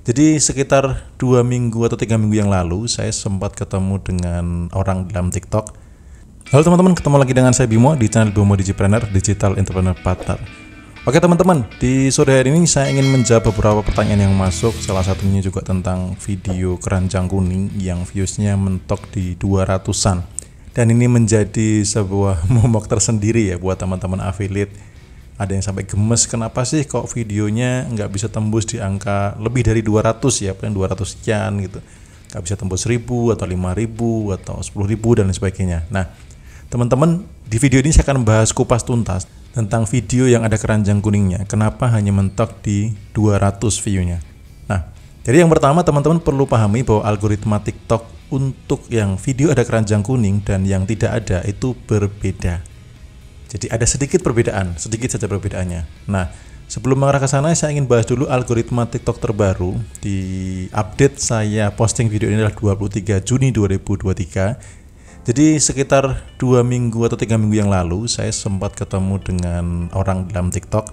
Jadi sekitar 2 minggu atau 3 minggu yang lalu saya sempat ketemu dengan orang dalam TikTok. Halo teman-teman, ketemu lagi dengan saya Bimo di channel Bimo Digipreneur, Digital Entrepreneur Partner. Oke teman-teman, di sore hari ini saya ingin menjawab beberapa pertanyaan yang masuk. Salah satunya juga tentang video keranjang kuning yang viewsnya mentok di 200-an. Dan ini menjadi sebuah momok tersendiri ya buat teman-teman affiliate. Ada yang sampai gemes, kenapa sih kok videonya nggak bisa tembus di angka lebih dari 200 ya, paling 200 sekian gitu. Nggak bisa tembus 1000 atau 5000 atau 10.000 dan lain sebagainya. Nah teman-teman, di video ini saya akan bahas kupas tuntas tentang video yang ada keranjang kuningnya. Kenapa hanya mentok di 200 view-nya. Nah, jadi yang pertama teman-teman perlu pahami bahwa algoritma TikTok untuk yang video ada keranjang kuning dan yang tidak ada itu berbeda. Jadi ada sedikit perbedaan, sedikit saja perbedaannya. Nah, sebelum mengarah ke sana saya ingin bahas dulu algoritma TikTok terbaru. Di update saya posting video ini adalah 23 Juni 2023. Jadi sekitar 2 minggu atau 3 minggu yang lalu saya sempat ketemu dengan orang dalam TikTok.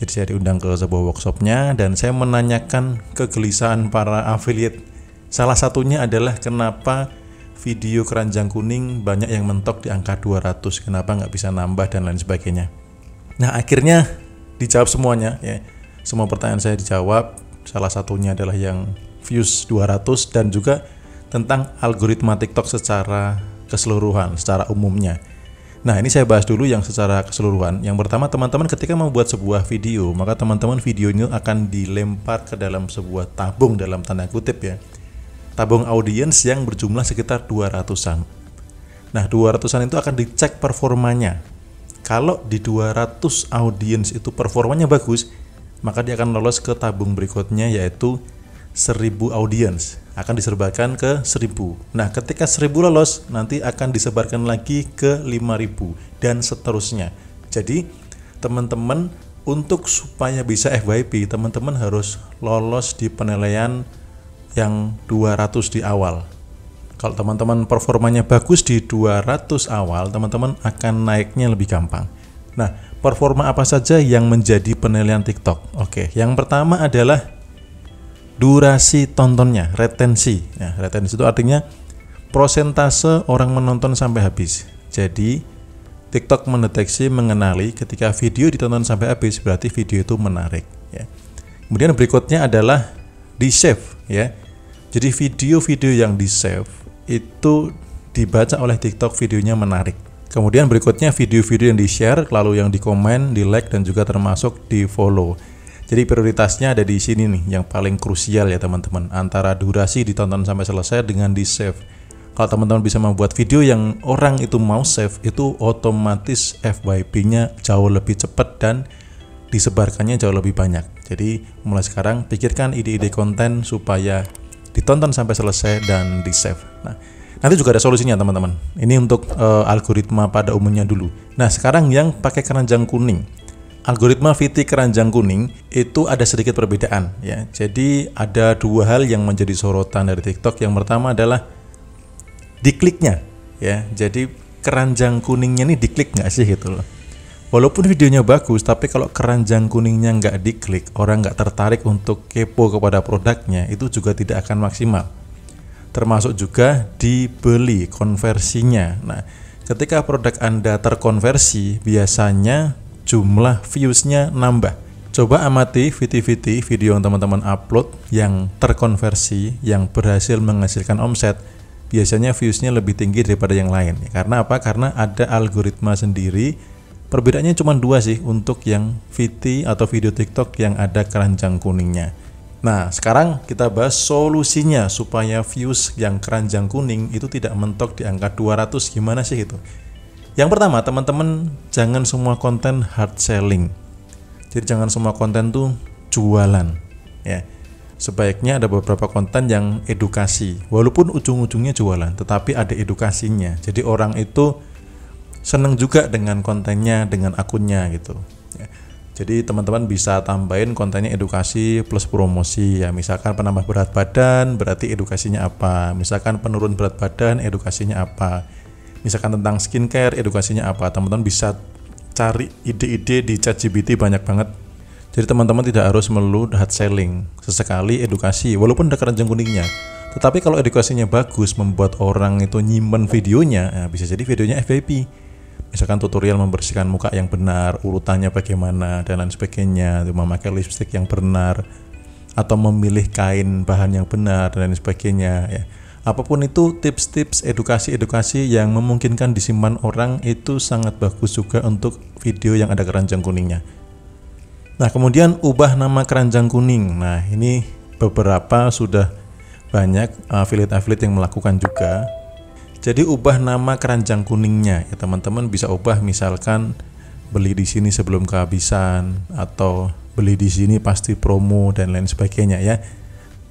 Jadi saya diundang ke sebuah workshopnya dan saya menanyakan kegelisahan para affiliate. Salah satunya adalah kenapa video keranjang kuning banyak yang mentok di angka 200, kenapa nggak bisa nambah dan lain sebagainya. Nah akhirnya dijawab semuanya ya. Semua pertanyaan saya dijawab. Salah satunya adalah yang views 200 dan juga tentang algoritma TikTok secara keseluruhan, secara umumnya. Nah ini saya bahas dulu yang secara keseluruhan. Yang pertama teman-teman ketika membuat sebuah video, maka teman-teman video ini akan dilempar ke dalam sebuah tabung dalam tanda kutip ya. Tabung audiens yang berjumlah sekitar 200-an. Nah 200-an itu akan dicek performanya. Kalau di 200 audiens itu performanya bagus, maka dia akan lolos ke tabung berikutnya yaitu 1000 audiens. Akan disebarkan ke 1000. Nah ketika 1000 lolos, nanti akan disebarkan lagi ke 5000 dan seterusnya. Jadi teman-teman untuk supaya bisa FYP, teman-teman harus lolos di penilaian yang 200 di awal. Kalau teman-teman performanya bagus di 200 awal, teman-teman akan naiknya lebih gampang. Nah, performa apa saja yang menjadi penilaian TikTok? Oke, yang pertama adalah durasi tontonnya, retensi. Nah, retensi itu artinya prosentase orang menonton sampai habis. Jadi, TikTok mendeteksi, mengenali ketika video ditonton sampai habis, berarti video itu menarik. Ya. Kemudian berikutnya adalah di save ya. Jadi video-video yang di save itu dibaca oleh TikTok videonya menarik. Kemudian berikutnya video-video yang di share, lalu yang di komen, di like dan juga termasuk di follow. Jadi prioritasnya ada di sini nih yang paling krusial ya teman-teman, antara durasi ditonton sampai selesai dengan di save. Kalau teman-teman bisa membuat video yang orang itu mau save, itu otomatis FYP-nya jauh lebih cepat dan disebarkannya jauh lebih banyak. Jadi mulai sekarang pikirkan ide-ide konten supaya ditonton sampai selesai dan di save. Nah, nanti juga ada solusinya teman-teman. Ini untuk algoritma pada umumnya dulu. Nah, sekarang yang pakai keranjang kuning. Algoritma VT keranjang kuning itu ada sedikit perbedaan ya. Jadi ada dua hal yang menjadi sorotan dari TikTok. Yang pertama adalah dikliknya ya. Jadi keranjang kuningnya ini diklik nggak sih gitu loh. Walaupun videonya bagus, tapi kalau keranjang kuningnya nggak diklik, orang nggak tertarik untuk kepo kepada produknya, itu juga tidak akan maksimal. Termasuk juga dibeli, konversinya. Nah, ketika produk Anda terkonversi, biasanya jumlah viewsnya nambah. Coba amati VT-VT video yang teman-teman upload yang terkonversi, yang berhasil menghasilkan omset, biasanya viewsnya lebih tinggi daripada yang lain. Karena apa? Karena ada algoritma sendiri. Perbedaannya cuma dua sih untuk yang VT atau video TikTok yang ada keranjang kuningnya. Nah, sekarang kita bahas solusinya supaya views yang keranjang kuning itu tidak mentok di angka 200. Gimana sih itu? Yang pertama, teman-teman jangan semua konten hard selling. Jadi jangan semua konten tuh jualan. Ya. Sebaiknya ada beberapa konten yang edukasi. Walaupun ujung-ujungnya jualan, tetapi ada edukasinya. Jadi orang itu seneng juga dengan kontennya, dengan akunnya gitu ya. Jadi teman-teman bisa tambahin kontennya edukasi plus promosi ya. Misalkan penambah berat badan, berarti edukasinya apa. Misalkan penurun berat badan, edukasinya apa. Misalkan tentang skincare, edukasinya apa. Teman-teman bisa cari ide-ide di ChatGPT, banyak banget Jadi teman-teman tidak harus melulu hard selling, sesekali edukasi walaupun ada keranjang kuningnya. Tetapi kalau edukasinya bagus, membuat orang itu nyimpen videonya, nah bisa jadi videonya FYP. Misalkan tutorial membersihkan muka yang benar, urutannya bagaimana, dan lain sebagainya, memakai lipstick yang benar, atau memilih kain bahan yang benar, dan lain sebagainya. Ya. Apapun itu, tips-tips edukasi-edukasi yang memungkinkan disimpan orang itu sangat bagus juga untuk video yang ada keranjang kuningnya. Nah, kemudian ubah nama keranjang kuning. Nah, ini beberapa sudah banyak affiliate-affiliate yang melakukan juga. Jadi ubah nama keranjang kuningnya ya teman-teman, bisa ubah misalkan beli di sini sebelum kehabisan, atau beli di sini pasti promo, dan lain sebagainya ya.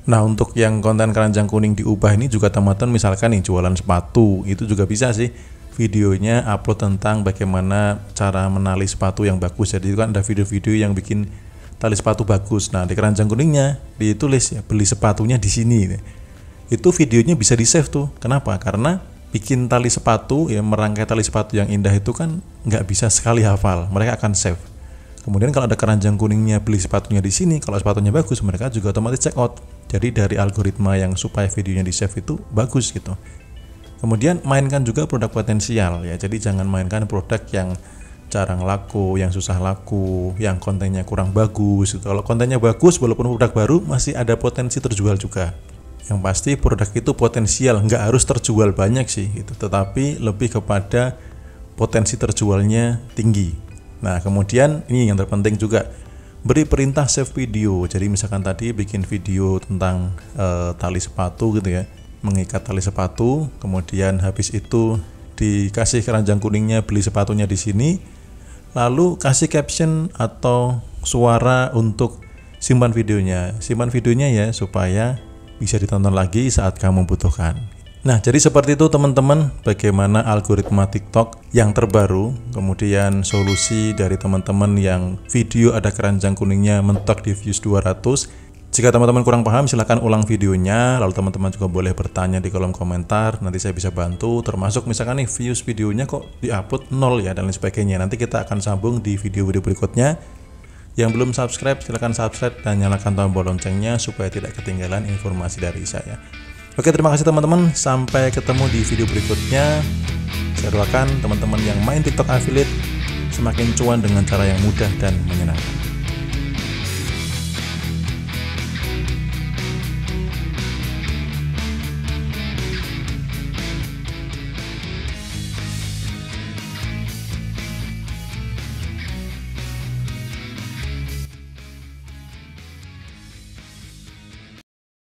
Nah, untuk yang konten keranjang kuning diubah ini juga teman-teman, misalkan nih jualan sepatu, itu juga bisa sih videonya upload tentang bagaimana cara menali sepatu yang bagus. Jadi itu kan ada video-video yang bikin tali sepatu bagus. Nah, di keranjang kuningnya ditulis ya beli sepatunya di sini. Itu videonya bisa di-save tuh. Kenapa? Karena bikin tali sepatu, ya merangkai tali sepatu yang indah itu kan nggak bisa sekali hafal, mereka akan save. Kemudian kalau ada keranjang kuningnya beli sepatunya di sini, kalau sepatunya bagus mereka juga otomatis check out. Jadi dari algoritma yang supaya videonya di save itu bagus gitu. Kemudian mainkan juga produk potensial ya, jadi jangan mainkan produk yang jarang laku, yang susah laku, yang kontennya kurang bagus gitu. Kalau kontennya bagus walaupun produk baru masih ada potensi terjual juga. Yang pasti produk itu potensial, nggak harus terjual banyak sih gitu, tetapi lebih kepada potensi terjualnya tinggi. Nah, kemudian ini yang terpenting juga, beri perintah save video. Jadi misalkan tadi bikin video tentang tali sepatu gitu ya, mengikat tali sepatu, kemudian habis itu dikasih keranjang kuningnya beli sepatunya di sini, lalu kasih caption atau suara untuk simpan videonya. Simpan videonya ya supaya bisa ditonton lagi saat kamu butuhkan. Nah, jadi seperti itu teman-teman, bagaimana algoritma TikTok yang terbaru, kemudian solusi dari teman-teman yang video ada keranjang kuningnya mentok di views 200. Jika teman-teman kurang paham, silahkan ulang videonya, lalu teman-teman juga boleh bertanya di kolom komentar, nanti saya bisa bantu, termasuk misalkan nih views videonya kok di-upload 0 ya, dan lain sebagainya. Nanti kita akan sambung di video-video berikutnya. Yang belum subscribe, silahkan subscribe dan nyalakan tombol loncengnya supaya tidak ketinggalan informasi dari saya. Oke, terima kasih teman-teman. Sampai ketemu di video berikutnya. Saya doakan teman-teman yang main TikTok affiliate semakin cuan dengan cara yang mudah dan menyenangkan.